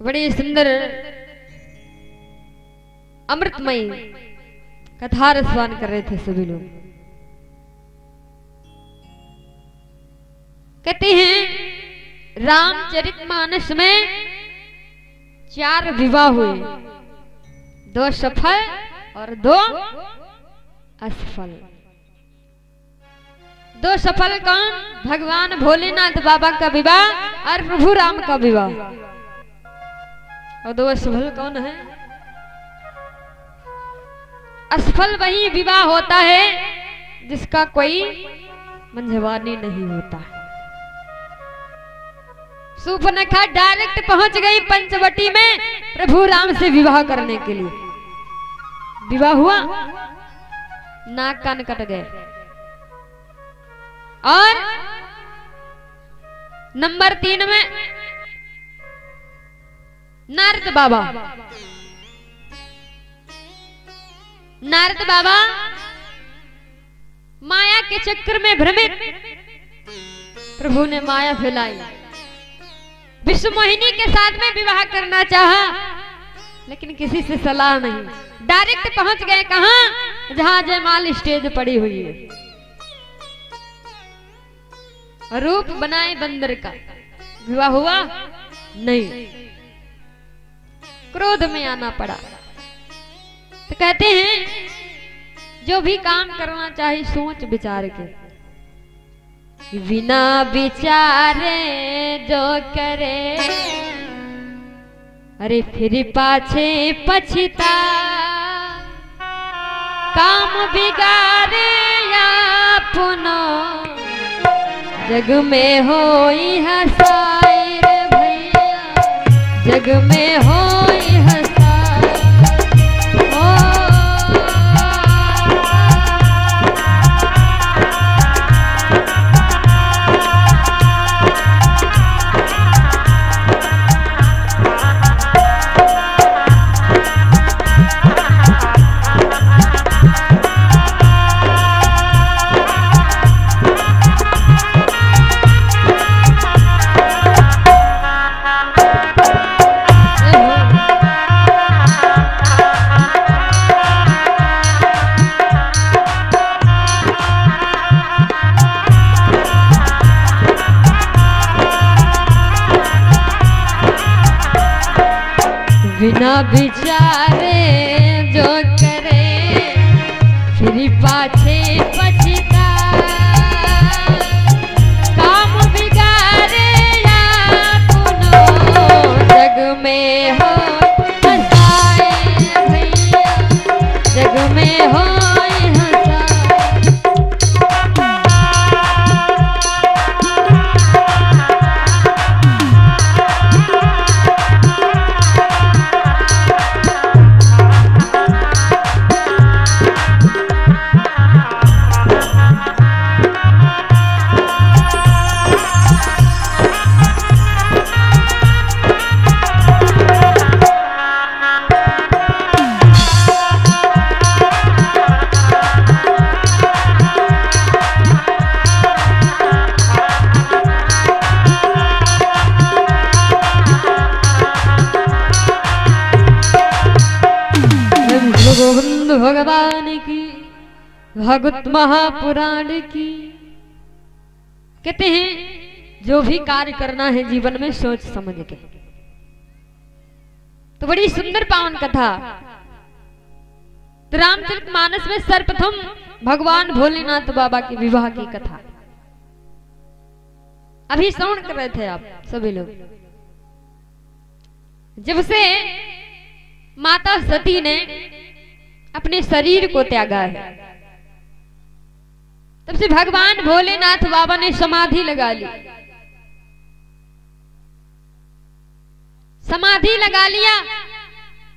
बड़ी सुंदर अमृतमयी कथा रसवान कर रहे थे सभी लोग। कहते हैं रामचरितमानस में 4 विवाह हुए, 2 सफल और 2 असफल। 2 सफल कौन? भगवान भोलेनाथ बाबा का विवाह और प्रभु राम का विवाह। और 2 असफल कौन है? असफल वही विवाह होता है जिसका कोई मंझवानी नहीं होता। सूर्पनखा डायरेक्ट पहुंच गई पंचवटी में प्रभु राम से विवाह करने के लिए। विवाह हुआ, नाक कान कट गए। और नंबर 3 में नारद बाबा। नारद बाबा माया के चक्कर में भ्रमित, प्रभु ने माया फैलाई, विश्व मोहिनी के साथ में विवाह करना चाहा, लेकिन किसी से सलाह नहीं। डायरेक्ट पहुंच गए कहां? जहां जयमाल स्टेज पड़ी हुई है। रूप बनाए बंदर का। विवाह हुआ नहीं, क्रोध में आना पड़ा। तो कहते हैं जो भी काम करना चाहिए सोच विचार के, बिना विचारे जो करे अरे फिर पाछे पछता, काम बिगाड़े अपनो जग में होई हसाई रे भैया, जग में होई हसाई। बिना विचारे जो करे फिर पाछे पछता, काम बिगाड़े अपनो जग में हो हसाए भैया, जग में हो गोविंद भगवान की, भागवत महापुराण की। कहते हैं जो भी कार्य करना है जीवन में सोच समझ के। तो बड़ी सुंदर पावन कथा। तो रामचरितमानस में सर्वप्रथम भगवान भोलेनाथ बाबा के विवाह की कथा अभी श्रवण कर रहे थे आप सभी लोग। जब से माता सती ने अपने शरीर को त्यागा है, तब से भगवान भोलेनाथ बाबा ने समाधि लगा ली। समाधि लगा लिया,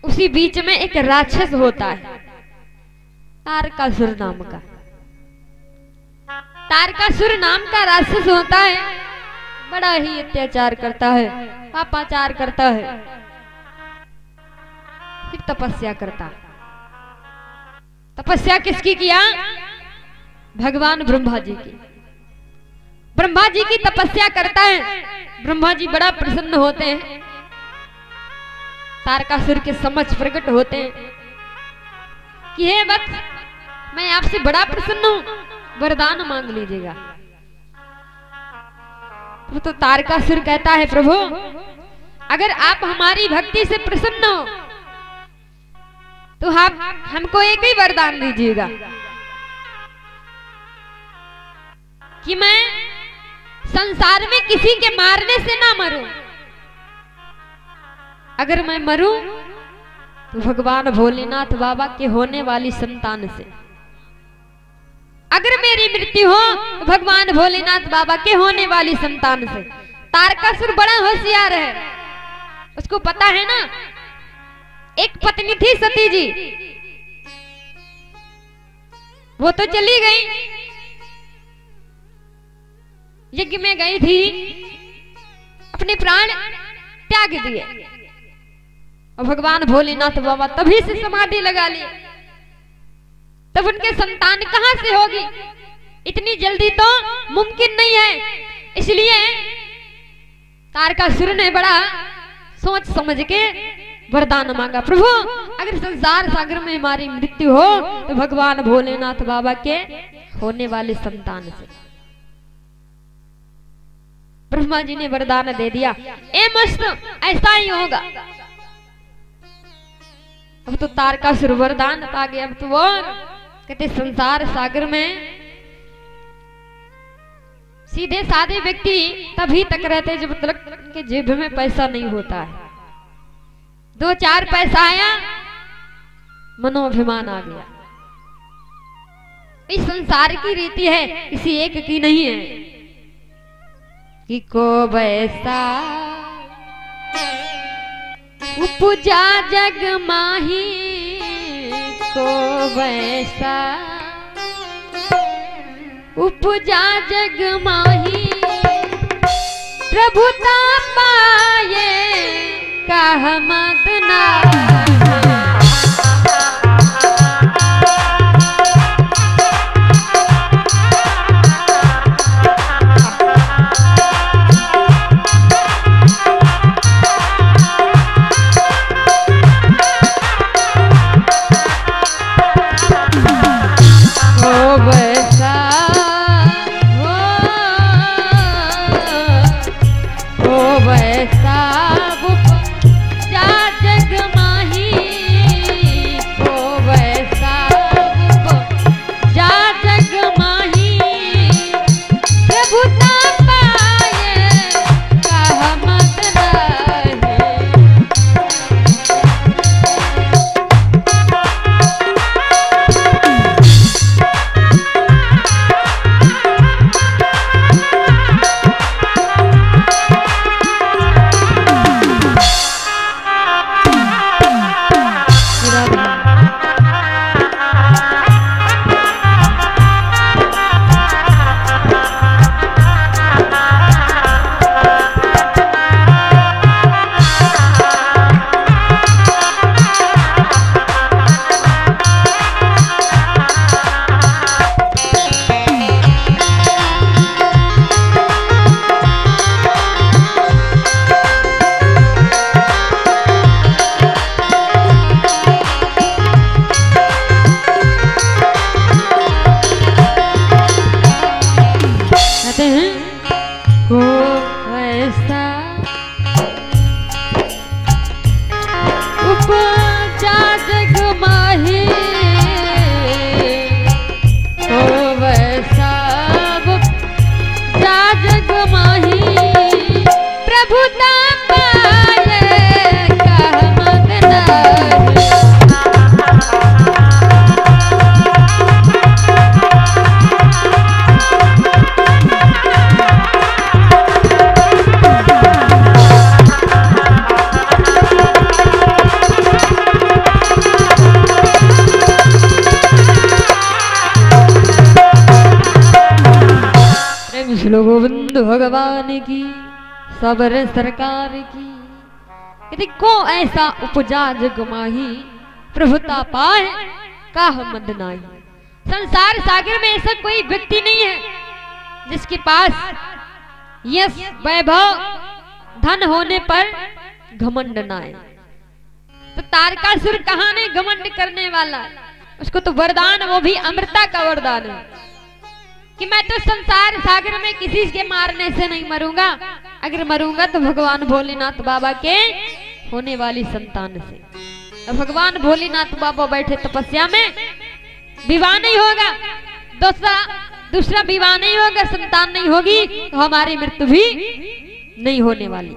उसी बीच में एक राक्षस होता है तारकासुर नाम का। तारकासुर नाम का राक्षस होता है, बड़ा ही अत्याचार करता है, पापाचार करता है, फिर तपस्या करता। तपस्या किसकी किया? भगवान ब्रह्मा जी की। ब्रह्मा जी की तपस्या करता है। ब्रह्मा जी बड़ा प्रसन्न होते हैं, तारकासुर के समक्ष प्रकट होते हैं कि हे वत्स, मैं आपसे बड़ा प्रसन्न हूं, वरदान मांग लीजिएगा। तो तारकासुर कहता है, प्रभु अगर आप हमारी भक्ति से प्रसन्न हो तो आप हमको एक ही वरदान दीजिएगा कि मैं संसार में किसी के मारने से ना मरूं। अगर मैं मरूं तो भगवान भोलेनाथ बाबा के होने वाली संतान से, अगर मेरी मृत्यु हो तो भगवान भोलेनाथ बाबा के होने वाली संतान से। तारकासुर बड़ा होशियार है, उसको पता है ना, एक पत्नी थी सती जी, वो तो चली गई, यज्ञ में गई थी, अपने प्राण त्याग दिए, और भगवान भोलेनाथ बाबा तभी से समाधि लगा लिए। तब उनके संतान कहां से होगी? इतनी जल्दी तो मुमकिन नहीं है। इसलिए तारकासुर ने बड़ा सोच समझ के वरदान मांगा, प्रभु अगर संसार सागर में हमारी मृत्यु हो तो भगवान भोलेनाथ बाबा के होने वाले संतान से। ब्रह्मा जी ने वरदान दे दिया, ए मस्त ऐसा ही होगा। अब तो तारकासुर वरदान पा गया। अब तो और कहते संसार सागर में सीधे साधे व्यक्ति तभी तक रहते जब तक के जेब में पैसा नहीं होता है। 2-4 पैसा आया, मनोभिमान आ गया। इस संसार की रीति है, किसी एक की नहीं है कि को वैसा उपजा जग माही, को वैसा उपजा जग माही, प्रभुता पाए कह मत नाही। गोविंद भगवान की, सबर सरकार की। यदि को ऐसा उपजा जग माही, प्रभुता पाए काह मंद नाही। संसार सागर में ऐसा कोई व्यक्ति नहीं है जिसके पास यश वैभव धन होने पर घमंड ना आए। तो तारकासुर कहाँ ने घमंड करने वाला, उसको तो वरदान, वो भी अमृता का वरदान है कि मैं तो संसार सागर में किसी के मारने से नहीं मरूंगा, अगर मरूंगा तो भगवान भोलेनाथ बाबा के होने वाली संतान से। तो भगवान भोलेनाथ बाबा बैठे तपस्या में, विवाह नहीं होगा, दूसरा विवाह नहीं होगा, संतान नहीं होगी तो हमारी मृत्यु भी नहीं होने वाली।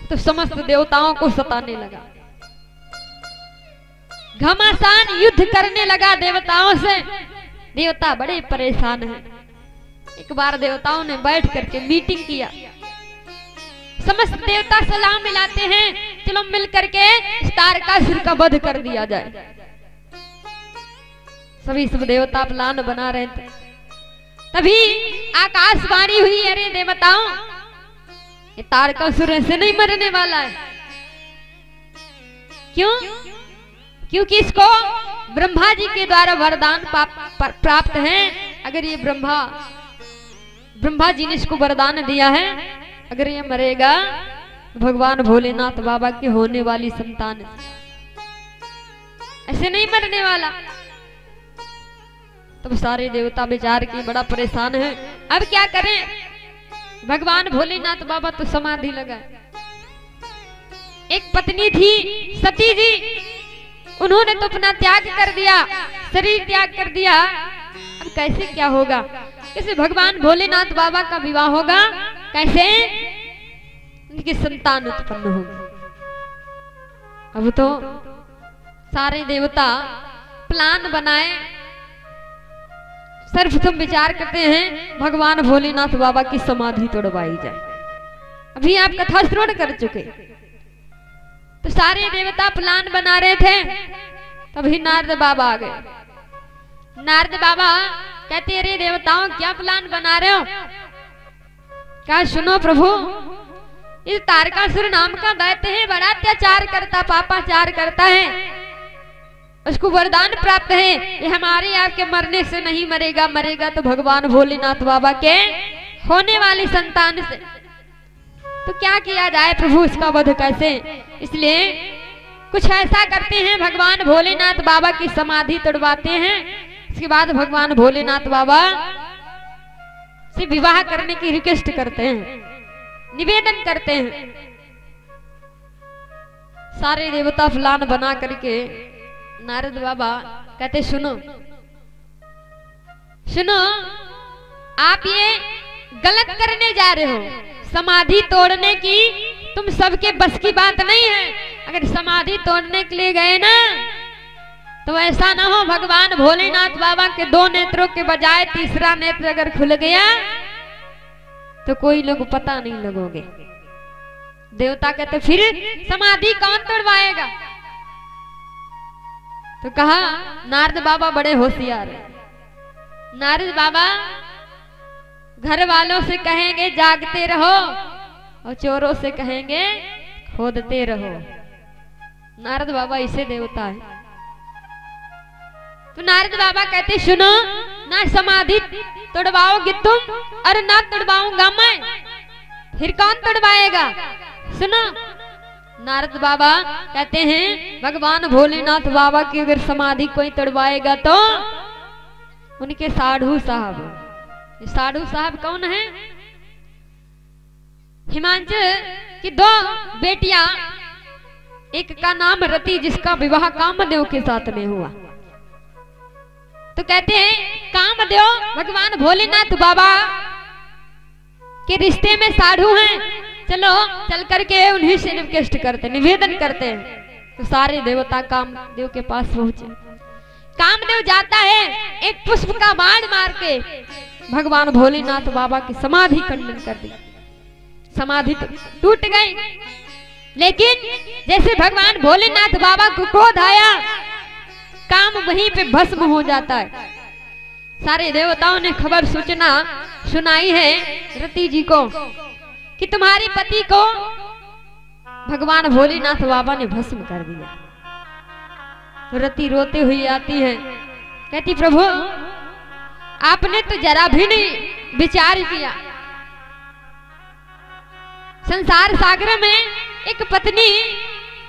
तो समस्त देवताओं को सताने लगा, घमासान युद्ध करने लगा देवताओं से। देवता बड़े परेशान हैं। एक बार देवताओं ने बैठ करके मीटिंग किया, समस्त देवता सलाह मिलाते हैं, चलो मिल करके तारकासुर का वध कर दिया जाए। सभी सब देवता प्लान बना रहे थे, तभी आकाशवाणी हुई, अरे देवताओं, ये तारकासुर ऐसे नहीं मरने वाला है। क्यों? क्योंकि इसको ब्रह्मा जी के द्वारा वरदान प्राप्त है। अगर ये ब्रह्मा जी ने इसको वरदान दिया है, अगर ये मरेगा भगवान भोलेनाथ बाबा की होने वाली संतान ऐसे नहीं मरने वाला। तब सारे देवता विचार के बड़ा परेशान है, अब क्या करें। भगवान भोलेनाथ बाबा तो समाधि लगा। एक पत्नी थी सती जी, उन्होंने तो अपना त्याग कर दिया, शरीर त्याग कर दिया। अब कैसे क्या होगा, कैसे भगवान भोलेनाथ बाबा का विवाह होगा, कैसे उनकी संतान उत्पन्न होगी। अब तो सारे देवता प्लान बनाए, सर्वप्रथम विचार करते हैं भगवान भोलेनाथ बाबा की समाधि तोड़वाई जाए। अभी आप कथा श्रवण कर चुके, तो सारे देवता प्लान बना रहे थे, तभी नारद बाबा आ गए। नारद बाबा कहते, अरे देवताओं क्या प्लान बना रहे हो? क्या सुनो प्रभु, इस तारकासुर नाम का दैत्य है, बड़ा अत्याचार करता, पापाचार करता है, उसको वरदान प्राप्त है, ये हमारे आपके मरने से नहीं मरेगा, मरेगा तो भगवान भोलेनाथ बाबा के होने वाली संतान से। तो क्या किया जाए प्रभु, इसका वध कैसे? इसलिए कुछ ऐसा करते हैं, भगवान भोलेनाथ बाबा की समाधि तोड़वाते हैं, इसके बाद भगवान भोलेनाथ बाबा से विवाह करने की रिक्वेस्ट करते हैं, निवेदन करते हैं। सारे देवता प्लान बना करके नारद बाबा कहते, सुनो सुनो, आप ये गलत करने जा रहे हो, समाधि तोड़ने की तुम सबके बस की बात नहीं है। अगर समाधि तोड़ने के लिए गए ना, तो ऐसा ना हो भगवान भोलेनाथ बाबा के 2 नेत्रों के बजाय तीसरा नेत्र अगर खुल गया तो कोई लोग पता नहीं लगोगे। देवता कहते, फिर समाधि कौन तोड़वाएगा? तो कहा नारद बाबा बड़े होशियार है। नारद बाबा घर वालों से कहेंगे जागते रहो, और चोरों से कहेंगे खोदते रहो। नारद बाबा इसे देवता है। तो नारद बाबा कहते, सुनो ना, समाधि तोड़वाओगे तुम और ना तोड़वाऊंगा मैं, फिर कौन तोड़वाएगा? सुनो, नारद बाबा कहते हैं भगवान भोलेनाथ बाबा की अगर समाधि कोई तोड़वाएगा तो उनके साधु साहब। साधु साहब कौन है? हिमांचल की 2 बेटियां, एक का नाम रति, जिसका विवाह कामदेव के साथ में हुआ। तो कहते हैं कामदेव भगवान भोलेनाथ बाबा के रिश्ते में साधु हैं, चलो चल करके उन्हीं से रिक्वेस्ट करते, निवेदन करते हैं। तो सारे देवता कामदेव के पास पहुंचे। कामदेव जाता है, एक पुष्प का बाण मार के भगवान भोलेनाथ बाबा की समाधि खंडन कर दी। समाधि टूट गई, लेकिन जैसे भगवान भोलेनाथ बाबा को क्रोध आया, काम वहीं पे भस्म हो जाता है। सारे देवताओं ने खबर सूचना सुनाई है रति जी को कि तुम्हारे पति को भगवान भोलेनाथ बाबा ने भस्म कर दिया। तो रति रोते हुए आती है, कहती प्रभु आपने तो जरा भी नहीं विचार किया। संसार सागर में एक पत्नी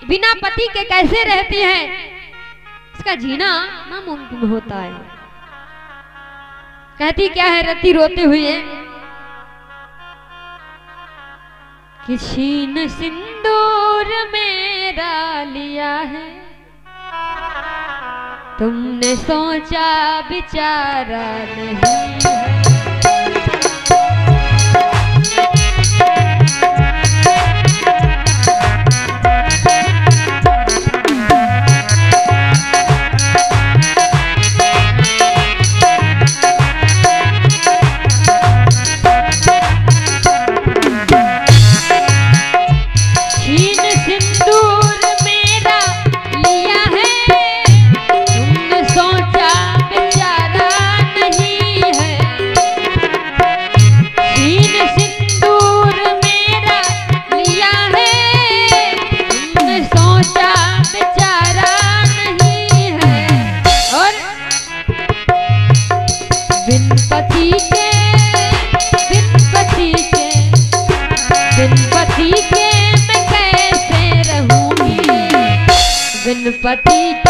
बिना पति के कैसे रहती है, इसका जीना नामुमकिन होता है। कहती क्या है रति रोते हुए, कि छीन सिंदूर मेरा लिया है, तुमने सोचा बिचारा नहीं है। पति